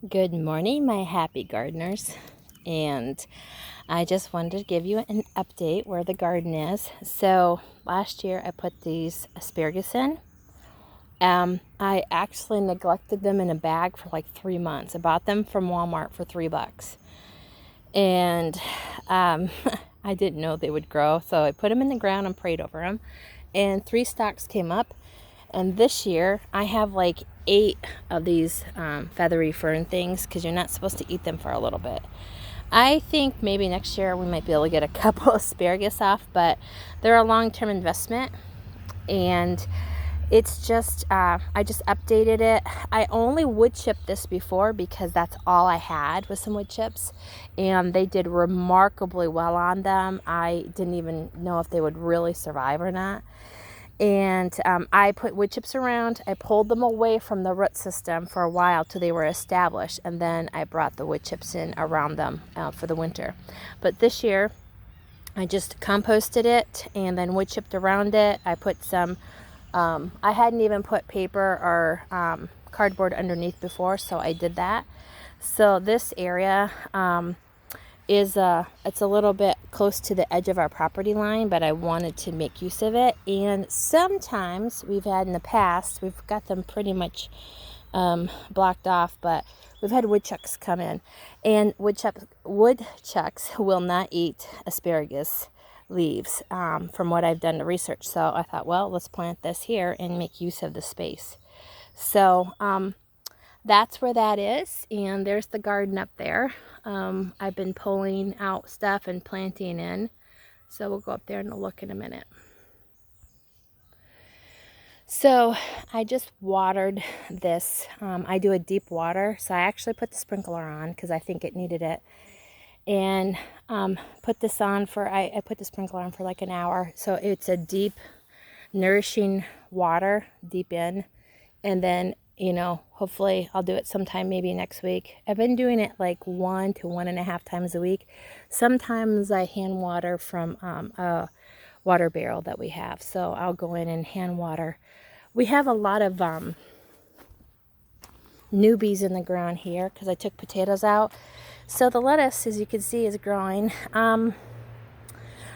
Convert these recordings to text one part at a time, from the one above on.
Good morning, my happy gardeners. And I just wanted to give you an update where the garden is. So last year I put these asparagus in. I actually neglected them in a bag for like 3 months. I bought them from Walmart for $3. And I didn't know they would grow. So I put them in the ground and prayed over them. And 3 stalks came up. And this year I have like 8 of these feathery fern things because you're not supposed to eat them for a little bit. I think maybe next year we might be able to get a couple of asparagus off, but they're a long-term investment. And it's just, I just updated it. I only wood chipped this before because that's all I had was some wood chips. And they did remarkably well on them. I didn't even know if they would really survive or not. And I put wood chips around. I pulled them away from the root system for a while till they were established. And then I brought the wood chips in around them for the winter. But this year, I just composted it and then wood chipped around it. I put some, I hadn't even put paper or cardboard underneath before, so I did that. So this area it's a little bit close to the edge of our property line, but I wanted to make use of it. And sometimes we've had in the past, we've got them pretty much blocked off, but we've had woodchucks come in, and woodchucks will not eat asparagus leaves, from what I've done to research. So I thought, well, let's plant this here and make use of the space. So that's where that is, and there's the garden up there. I've been pulling out stuff and planting in, so we'll go up there and look in a minute. So I just watered this. I do a deep water, so I actually put the sprinkler on because I think it needed it, and put this on for, I put the sprinkler on for like an hour, so it's a deep, nourishing water, deep in, and then hopefully I'll do it sometime maybe next week. I've been doing it like 1 to 1.5 times a week. Sometimes I hand water from a water barrel that we have. So I'll go in and hand water. We have a lot of newbies in the ground here because I took potatoes out. So the lettuce, as you can see, is growing. On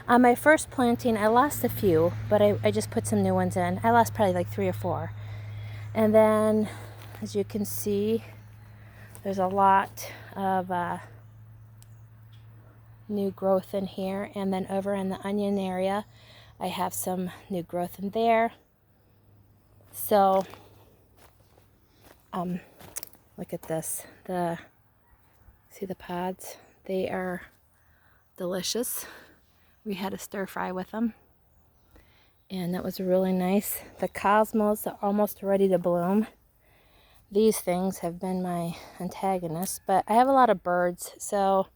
my first planting, I lost a few, but I just put some new ones in. I lost probably like 3 or 4. And then, as you can see, there's a lot of new growth in here. And then over in the onion area, I have some new growth in there. So, look at this. See the pods? They are delicious. We had a stir fry with them, and that was really nice. The cosmos are almost ready to bloom. These things have been my antagonists, but I have a lot of birds, so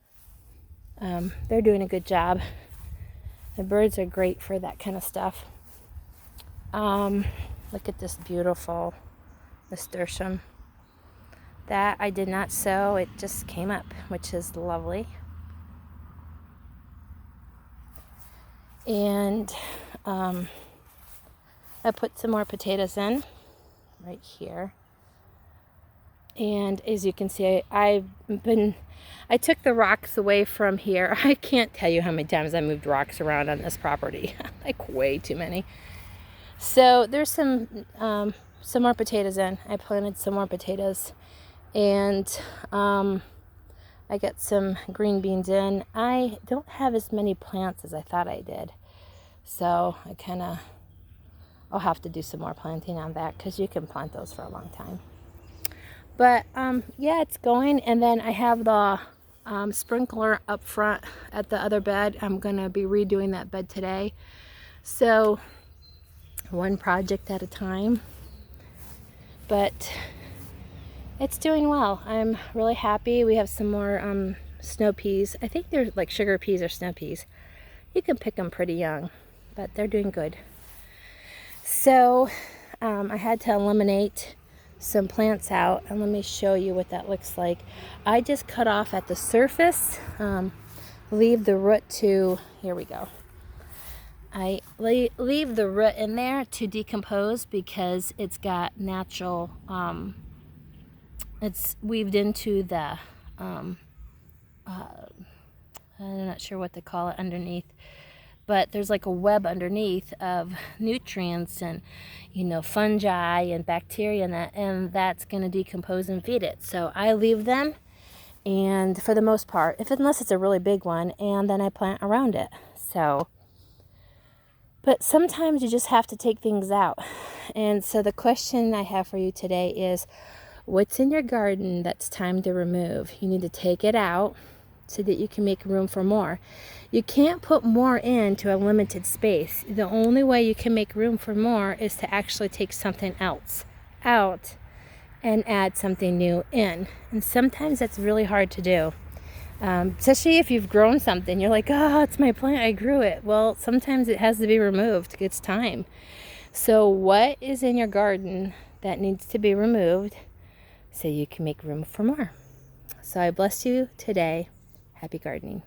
they're doing a good job. The birds are great for that kind of stuff. Look at this beautiful nasturtium. That I did not sow, it just came up, which is lovely. And I put some more potatoes in right here. And as you can see, I took the rocks away from here. I can't tell you how many times I moved rocks around on this property. Like way too many. So there's some more potatoes in. I planted some more potatoes. And I got some green beans in. I don't have as many plants as I thought I did. So I'll have to do some more planting on that because you can plant those for a long time. But yeah, it's going. And then I have the sprinkler up front at the other bed. I'm going to be redoing that bed today. So one project at a time. But it's doing well. I'm really happy. We have some more snow peas. I think they're like sugar peas or snow peas. You can pick them pretty young, but they're doing good. So I had to eliminate some plants out, and let me show you what that looks like. I just cut off at the surface, leave the root to, here we go. I leave the root in there to decompose because it's got natural it's weaved into the, I'm not sure what to call it underneath, but there's like a web underneath of nutrients and, you know, fungi and bacteria and that's going to decompose and feed it. So I leave them, and for the most part, unless it's a really big one, and then I plant around it. So, but sometimes you just have to take things out. And so the question I have for you today is, what's in your garden that's time to remove? You need to take it out so that you can make room for more. You can't put more into a limited space. The only way you can make room for more is to actually take something else out and add something new in. And sometimes that's really hard to do. Especially if you've grown something. You're like, oh, it's my plant, I grew it. Well, sometimes it has to be removed. It's time. So what is in your garden that needs to be removed so you can make room for more? So I bless you today. Happy gardening.